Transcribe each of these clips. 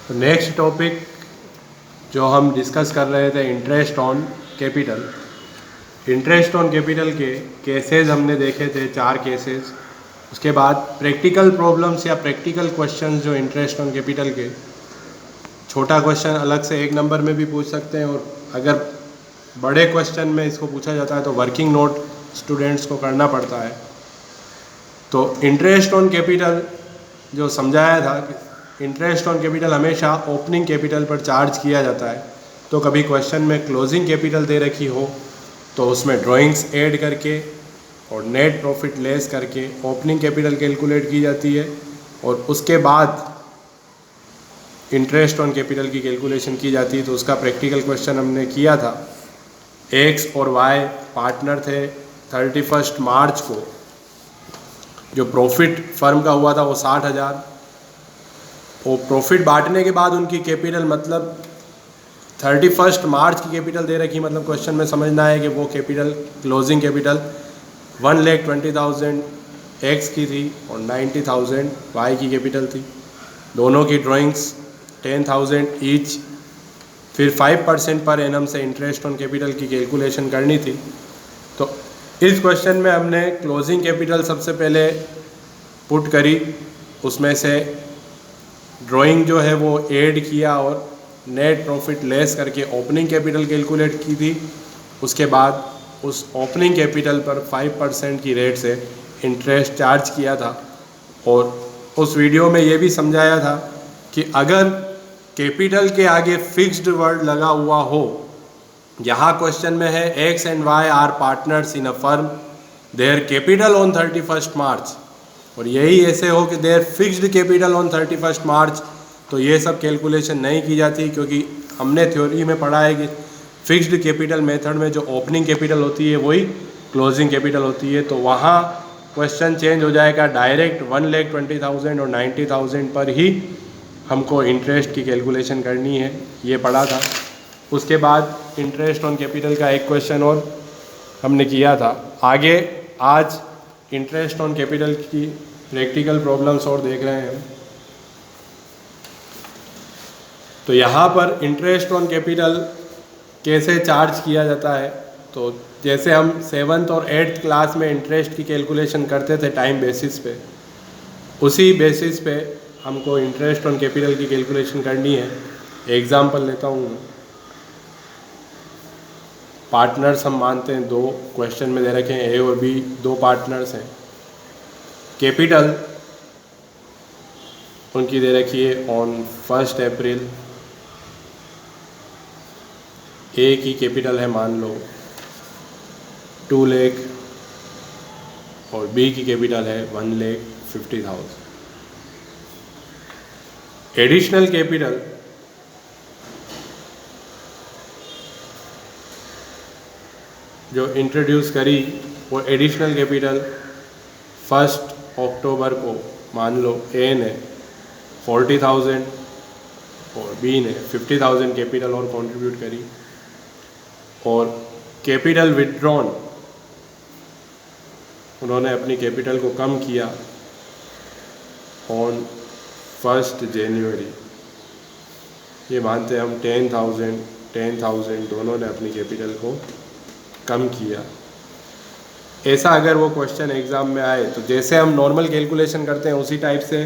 तो next topic जो हम डिस्कस कर रहे थे, interest on capital. Interest on capital के केसेस हमने देखे थे, 4 केसेस। उसके बाद प्रैक्टिकल प्रॉब्लम्स या प्रैक्टिकल क्वेश्चंस जो इंटरेस्ट ऑन कैपिटल के, छोटा क्वेश्चन अलग से 1 नंबर में भी पूछ सकते हैं, और अगर बड़े क्वेश्चन में इसको पूछा जाता है तो वर्किंग नोट स्टूडेंट्स को करना पड़ता है। तो इंटरेस्ट ऑन कैपिटल जो समझाया था, इंटरेस्ट ऑन कैपिटल हमेशा ओपनिंग कैपिटल पर चार्ज किया जाता है। तो कभी क्वेश्चन में क्लोजिंग कैपिटल दे रखी हो तो उसमें ड्राइंग्स ऐड करके और नेट प्रॉफिट लेस करके ओपनिंग कैपिटल कैलकुलेट की जाती है, और उसके बाद इंटरेस्ट ऑन कैपिटल की कैलकुलेशन की जाती है। तो उसका प्रैक्टिकल क्वेश्चन हमने किया था। एक्स और वाई पार्टनर थे। 31 मार्च को जो प्रॉफिट फर्म का हुआ था वो 60,000। वो प्रॉफिट बांटने के बाद उनकी कैपिटल, मतलब 31 मार्च की कैपिटल दे रखी, मतलब क्वेश्चन में समझना है कि वो कैपिटल, क्लोजिंग कैपिटल 1,20,000 एक्स की थी और 90,000 वाई की कैपिटल थी। दोनों की ड्राइंग्स 10,000 ईच। फिर 5% पर एनम से इंटरेस्ट ऑन कैपिटल की कैलकुलेशन करनी थी। तो इस क्वेश्चन में हमने क्लोजिंग कैपिटल सबसे पहले पुट करी, उसमें से ड्राइंग जो है वो ऐड किया और नेट प्रॉफिट लेस करके ओपनिंग कैपिटल कैलकुलेट की थी। उसके बाद उस ओपनिंग कैपिटल पर 5% की रेट से इंटरेस्ट चार्ज किया था। और उस वीडियो में ये भी समझाया था कि अगर कैपिटल के आगे फिक्स्ड वर्ड लगा हुआ हो, यहाँ क्वेश्चन में है X and Y are partners in a firm, their capital on 31 March, और यही ऐसे हो कि their fixed capital on 31 March, तो ये सब कैलकुलेशन नहीं की जाती, क्योंकि हमने थ्योरी में पढ़ा है कि फिक्स्ड कैपिटल मेथड में जो ओपनिंग कैपिटल होती है वही क्लोजिंग कैपिटल होती है। तो वहाँ क्वेश्चन चेंज हो जाएगा, डायरेक्ट 1,20,000 और 90,000 पर ही हमको इंटरेस्ट की कैलकुलेशन करनी है, ये पढ़ा था। उसके बाद इंटरेस्ट ऑन कैपिटल का एक क्वेश्चन और हमने किया था। आगे आज इंटरेस्ट ऑन कैपिटल की प्रैक्टिकल प्रॉब्लम्स और देख रहे हैं। तो यहाँ पर इंटरेस्ट ऑन कैपिटल कैसे चार्ज किया जाता है, तो जैसे हम 7th और 8th क्लास में इंटरेस्ट की कैलकुलेशन करते थे टाइम बेसिस पे, उसी बेसिस पे हमको इंटरेस्ट ऑन कैपिटल की कैलकुलेशन करनी है। एग्जाम्पल लेता हूँ। पार्टनर्स हम मानते हैं 2, क्वेश्चन में दे रखे हैं ए और बी, 2 पार्टनर्स हैं। कैपिटल उनकी दे रखी है ऑन 1 अप्रैल। ए की कैपिटल है मान लो 2 लाख और बी की कैपिटल है 1,50,000। एडिशनल कैपिटल जो इंट्रोड्यूस करी, वो एडिशनल कैपिटल 1 अक्टूबर को मान लो ए ने 40,000 और बी ने 50,000 कैपिटल और कंट्रीब्यूट करी। और कैपिटल विथड्रॉन, उन्होंने अपनी कैपिटल को कम किया ऑन 1 जनवरी। ये मानते हैं हम 10,000 दोनों ने अपनी कैपिटल को कम किया। ऐसा अगर वो क्वेश्चन एग्ज़ाम में आए तो जैसे हम नॉर्मल कैलकुलेशन करते हैं उसी टाइप से,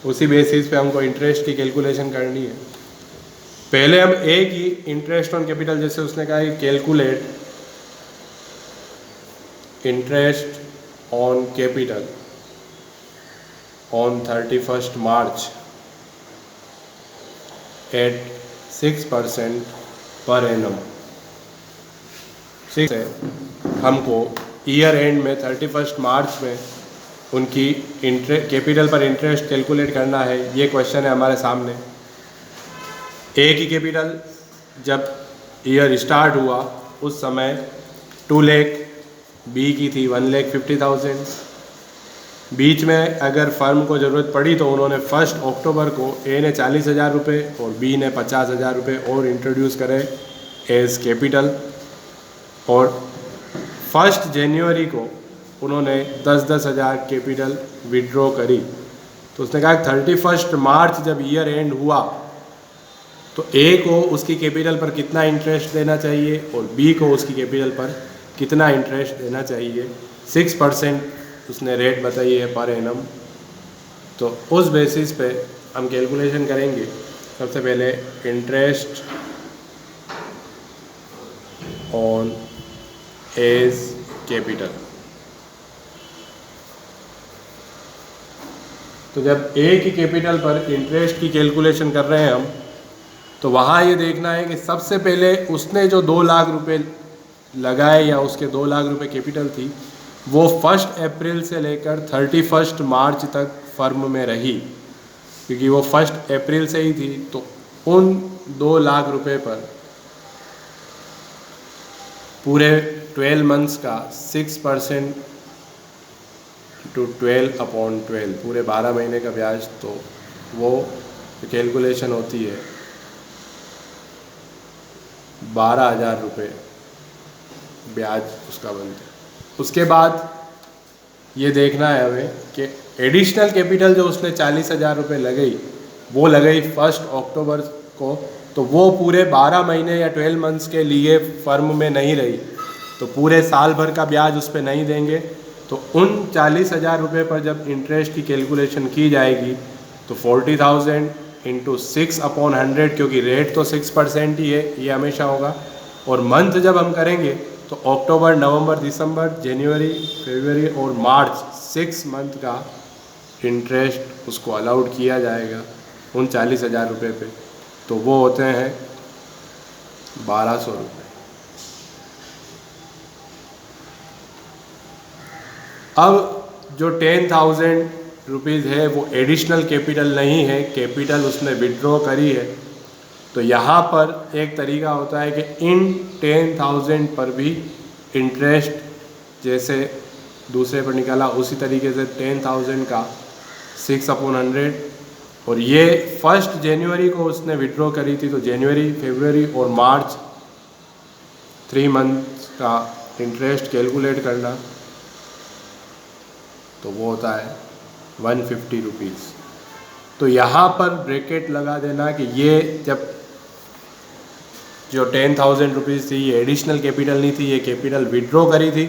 उसी बेसिस पे हमको इंटरेस्ट की कैलकुलेशन करनी है। पहले हम ए की इंटरेस्ट ऑन कैपिटल, जैसे उसने कहा कि calculate interest on capital on 31 March at 6% per annum. 6 है, हमको ईयर एंड में 31 मार्च में उनकी कैपिटल पर इंटरेस्ट कैलकुलेट करना है। ये क्वेश्चन है हमारे सामने। ए की कैपिटल जब ईयर स्टार्ट हुआ उस समय 2 लाख, बी की थी 1,50,000। बीच में अगर फर्म को ज़रूरत पड़ी तो उन्होंने 1 अक्टूबर को ए ने 40,000 रुपये और बी ने 50,000 रुपये और इंट्रोड्यूस करे एज कैपिटल। और 1 जनवरी को उन्होंने 10,000 कैपिटल विड्रॉ करी। तो उसने कहा 31 मार्च जब ईयर एंड हुआ तो ए को उसकी कैपिटल पर कितना इंटरेस्ट देना चाहिए और बी को उसकी कैपिटल पर कितना इंटरेस्ट देना चाहिए। 6% उसने रेट बताई है पर एनम। तो उस बेसिस पे हम कैलकुलेशन करेंगे। सबसे पहले इंटरेस्ट ऑन एज कैपिटल। तो जब ए की कैपिटल पर इंटरेस्ट की कैलकुलेशन कर रहे हैं हम, तो वहाँ ये देखना है कि सबसे पहले उसने जो 2 लाख रुपए लगाए या उसके 2 लाख रुपए कैपिटल थी वो 1 अप्रैल से लेकर 31 मार्च तक फर्म में रही, क्योंकि वो 1 अप्रैल से ही थी। तो उन 2 लाख रुपए पर पूरे 12 मंथ्स का 6% टू 12/12 पूरे 12 महीने का ब्याज, तो वो कैलकुलेशन होती है 12,000 रुपये ब्याज उसका बनता है। उसके बाद ये देखना है हमें कि एडिशनल कैपिटल जो उसने 40,000 रुपये लगाई वो लगाई 1 अक्टूबर को, तो वो पूरे 12 महीने या 12 मंथ्स के लिए फर्म में नहीं रही, तो पूरे साल भर का ब्याज उस पर नहीं देंगे। तो उन 40,000 रुपये पर जब इंटरेस्ट की कैलकुलेशन की जाएगी तो 40,000 इंटू 6/100, क्योंकि रेट तो 6% ही है, ये हमेशा होगा। और मंथ जब हम करेंगे तो अक्टूबर, नवंबर, दिसंबर, जनवरी, फरवरी और मार्च 6 मंथ का इंटरेस्ट उसको अलाउड किया जाएगा उन 40,000 रुपये पे। तो वो होते हैं 1,200 रुपये। अब जो 10,000 रुपीज़ है वो एडिशनल कैपिटल नहीं है, कैपिटल उसने विड्रॉ करी है। तो यहाँ पर एक तरीका होता है कि इन 10,000 पर भी इंटरेस्ट जैसे दूसरे पर निकाला उसी तरीके से 10,000 का 6/100, और ये 1 जनवरी को उसने विड्रॉ करी थी, तो जनवरी, फरवरी और मार्च 3 मंथ्स का इंटरेस्ट कैलकुलेट करना, तो वो होता है 150 रुपीज़। तो यहाँ पर ब्रैकेट लगा देना कि ये जब जो 10,000 रुपीज़ थी ये एडिशनल कैपिटल नहीं थी, ये कैपिटल विड्रॉ करी थी।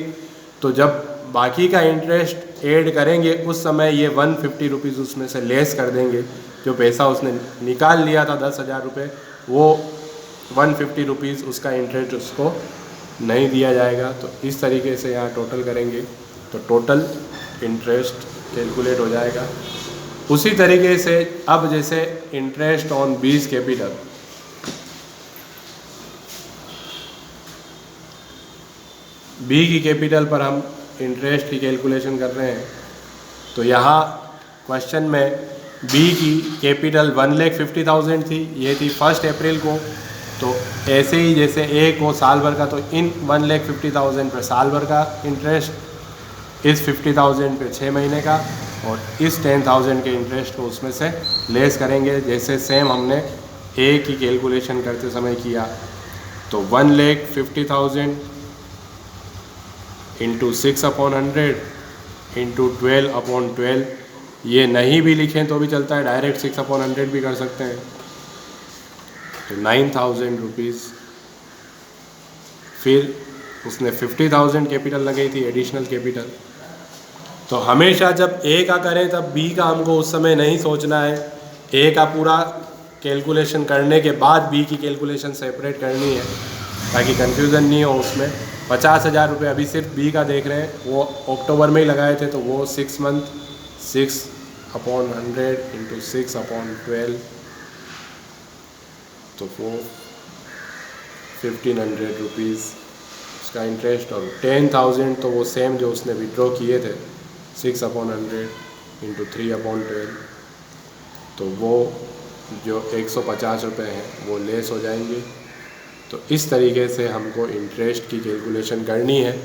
तो जब बाकी का इंटरेस्ट ऐड करेंगे उस समय ये 150 रुपीज़ उसमें से लेस कर देंगे। जो पैसा उसने निकाल लिया था 10,000 रुपये, वो 150 रुपीज़ उसका इंटरेस्ट उसको नहीं दिया जाएगा। तो इस तरीके से यहाँ टोटल करेंगे तो टोटल इंटरेस्ट कैलकुलेट हो जाएगा। उसी तरीके से अब जैसे interest on B's capital, B की कैपिटल पर हम इंटरेस्ट की कैलकुलेशन कर रहे हैं। तो यहाँ क्वेश्चन में बी की कैपिटल 1,50,000 थी, ये थी 1 अप्रैल को। तो ऐसे ही जैसे ए को साल भर का, तो इन 1,50,000 पर साल भर का इंटरेस्ट, इस 50,000 पे 6 महीने का, और इस 10,000 के इंटरेस्ट को उसमें से लेस करेंगे, जैसे सेम हमने ए की कैलकुलेशन करते समय किया। तो 1,50,000 इंटू 6/100 इंटू 12/12, ये नहीं भी लिखें तो भी चलता है, डायरेक्ट 6/100 भी कर सकते हैं। तो 9,000 रुपीज़। फिर उसने 50,000 कैपिटल लगाई थी एडिशनल कैपिटल। तो हमेशा जब ए का करें तब बी का हमको उस समय नहीं सोचना है, ए का पूरा कैलकुलेशन करने के बाद बी की कैलकुलेशन सेपरेट करनी है ताकि कंफ्यूजन नहीं हो उसमें। 50,000 रुपये अभी सिर्फ बी का देख रहे हैं, वो अक्टूबर में ही लगाए थे, तो वो 6 मंथ 6/100 इंटू 6/12, तो वो 1,500 रुपीज़ उसका इंटरेस्ट। और 10,000 तो वो सेम जो उसने विड्रॉ किए थे 6/100 इंटू 3/12, तो वो जो 150 रुपये हैं वो लेस हो जाएंगे। तो इस तरीके से हमको इंटरेस्ट की कैलकुलेशन करनी है।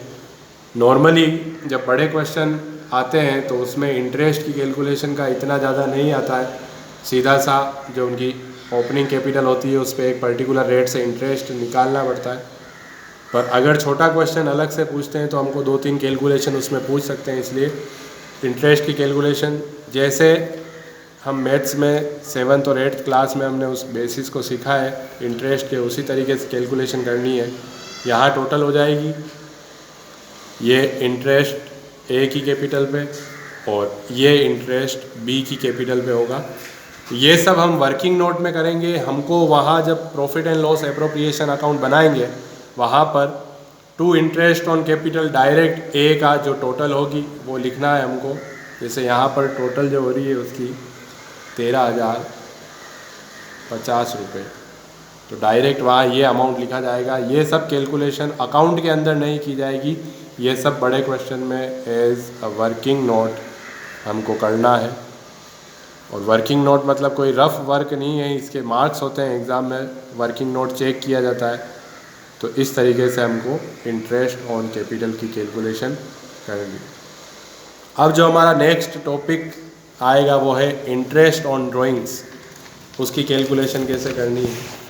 नॉर्मली जब बड़े क्वेश्चन आते हैं तो उसमें इंटरेस्ट की कैलकुलेशन का इतना ज़्यादा नहीं आता है, सीधा सा जो उनकी ओपनिंग कैपिटल होती है उस पर एक पर्टिकुलर रेट से इंटरेस्ट निकालना पड़ता है। पर अगर छोटा क्वेश्चन अलग से पूछते हैं तो हमको 2-3 कैलकुलेशन उसमें पूछ सकते हैं। इसलिए इंटरेस्ट की कैलकुलेशन जैसे हम मैथ्स में 7th और 8th क्लास में हमने उस बेसिस को सीखा है इंटरेस्ट के, उसी तरीके से कैलकुलेशन करनी है। यहाँ टोटल हो जाएगी, ये इंटरेस्ट ए की कैपिटल पे और ये इंटरेस्ट बी की कैपिटल पे होगा। ये सब हम वर्किंग नोट में करेंगे। हमको वहाँ जब profit and loss appropriation account बनाएंगे वहाँ पर to interest on capital direct A का जो टोटल होगी वो लिखना है हमको। जैसे यहाँ पर टोटल जो हो रही है उसकी 13,050 रुपये, तो डायरेक्ट वहाँ ये अमाउंट लिखा जाएगा। ये सब कैलकुलेशन अकाउंट के अंदर नहीं की जाएगी, ये सब बड़े क्वेश्चन में एज अ वर्किंग नोट हमको करना है। और वर्किंग नोट मतलब कोई रफ वर्क नहीं है, इसके मार्क्स होते हैं एग्ज़ाम में, वर्किंग नोट चेक किया जाता है। तो इस तरीके से हमको इंटरेस्ट ऑन कैपिटल की कैलकुलेशन करेंगे। अब जो हमारा नेक्स्ट टॉपिक आएगा वो है इंटरेस्ट ऑन ड्राइंग्स, उसकी कैलकुलेशन कैसे करनी है।